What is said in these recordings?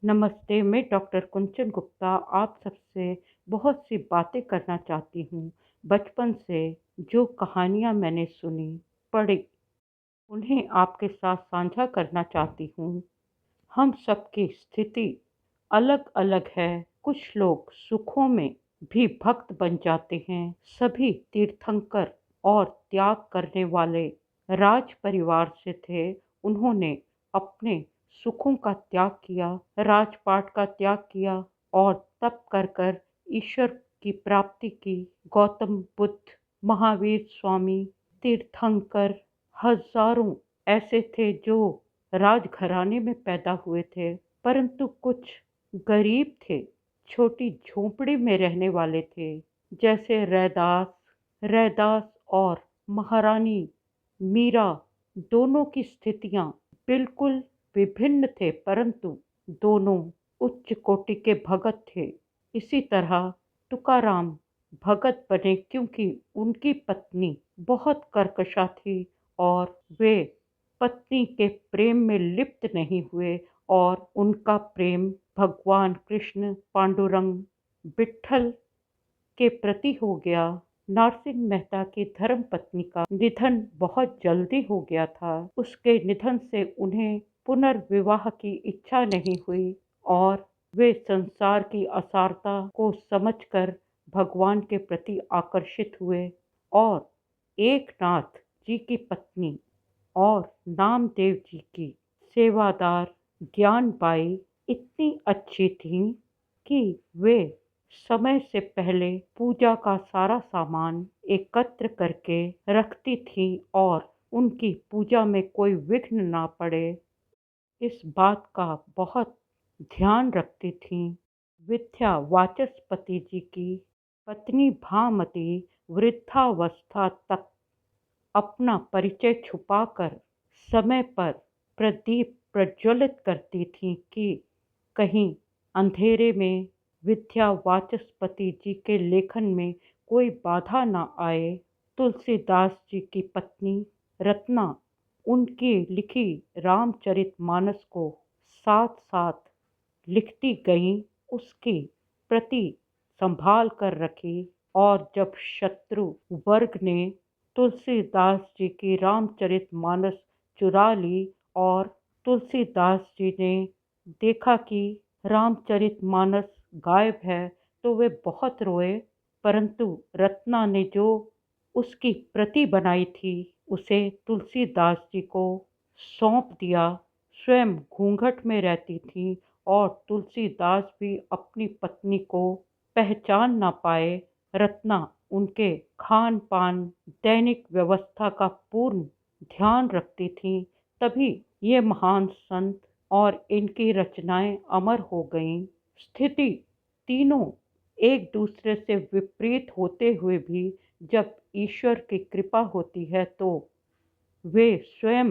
नमस्ते, मैं डॉक्टर कुंचन गुप्ता आप सबसे बहुत सी बातें करना चाहती हूँ। बचपन से जो कहानियाँ मैंने सुनी, पढ़ी, उन्हें आपके साथ साझा करना चाहती हूँ। हम सबकी स्थिति अलग-अलग है। कुछ लोग सुखों में भी भक्त बन जाते हैं। सभी तीर्थंकर और त्याग करने वाले राज परिवार से थे। उन्होंने अपने सुखों का त्याग किया, राजपाट का त्याग किया और तप कर कर ईश्वर की प्राप्ति की। गौतम बुद्ध, महावीर स्वामी, तीर्थंकर, हजारों ऐसे थे जो राजघराने में पैदा हुए थे, परंतु कुछ गरीब थे, छोटी झोंपड़ी में रहने वाले थे। जैसे रैदास रैदास और महारानी मीरा, दोनों की स्थितियां बिल्कुल विभिन्न थे, परंतु दोनों उच्च कोटि के भगत थे। इसी तरह तुकाराम भगत बने क्योंकि उनकी पत्नी बहुत कर्कशा थी और वे पत्नी के प्रेम में लिप्त नहीं हुए और उनका प्रेम भगवान कृष्ण, पांडुरंग, विट्ठल के प्रति हो गया। नरसिंह मेहता की धर्म पत्नी का निधन बहुत जल्दी हो गया था। उसके निधन से उन्हें पुनर्विवाह की इच्छा नहीं हुई और वे संसार की असारता को समझकर भगवान के प्रति आकर्षित हुए और एकनाथ जी की पत्नी और नामदेव जी की सेवादार ज्ञानबाई इतनी अच्छी थीं कि वे समय से पहले पूजा का सारा सामान एकत्र करके रखती थीं और उनकी पूजा में कोई विघ्न ना पड़े, इस बात का बहुत ध्यान रखती थीं। विद्या वाचस्पति जी की पत्नी भामती वृद्धावस्था तक अपना परिचय छुपाकर समय पर प्रदीप प्रज्वलित करती थीं कि कहीं अंधेरे में विद्या वाचस्पति जी के लेखन में कोई बाधा न आए। तुलसीदास जी की पत्नी रत्ना उनकी लिखी रामचरितमानस को साथ साथ लिखती गईं, उसकी प्रति संभाल कर रखी और जब शत्रु वर्ग ने तुलसीदास जी की रामचरितमानस चुरा ली और तुलसीदास जी ने देखा कि रामचरितमानस गायब है, तो वे बहुत रोए, परंतु रत्ना ने जो उसकी प्रति बनाई थी उसे तुलसीदास जी को सौंप दिया। स्वयं घूंघट में रहती थी और तुलसीदास भी अपनी पत्नी को पहचान ना पाए। रत्ना उनके खान पान, दैनिक व्यवस्था का पूर्ण ध्यान रखती थीं, तभी ये महान संत और इनकी रचनाएं अमर हो गईं। स्थिति तीनों एक दूसरे से विपरीत होते हुए भी जब ईश्वर की कृपा होती है तो वे स्वयं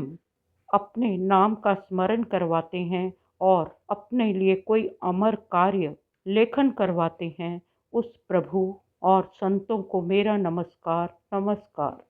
अपने नाम का स्मरण करवाते हैं और अपने लिए कोई अमर कार्य लेखन करवाते हैं। उस प्रभु और संतों को मेरा नमस्कार, नमस्कार।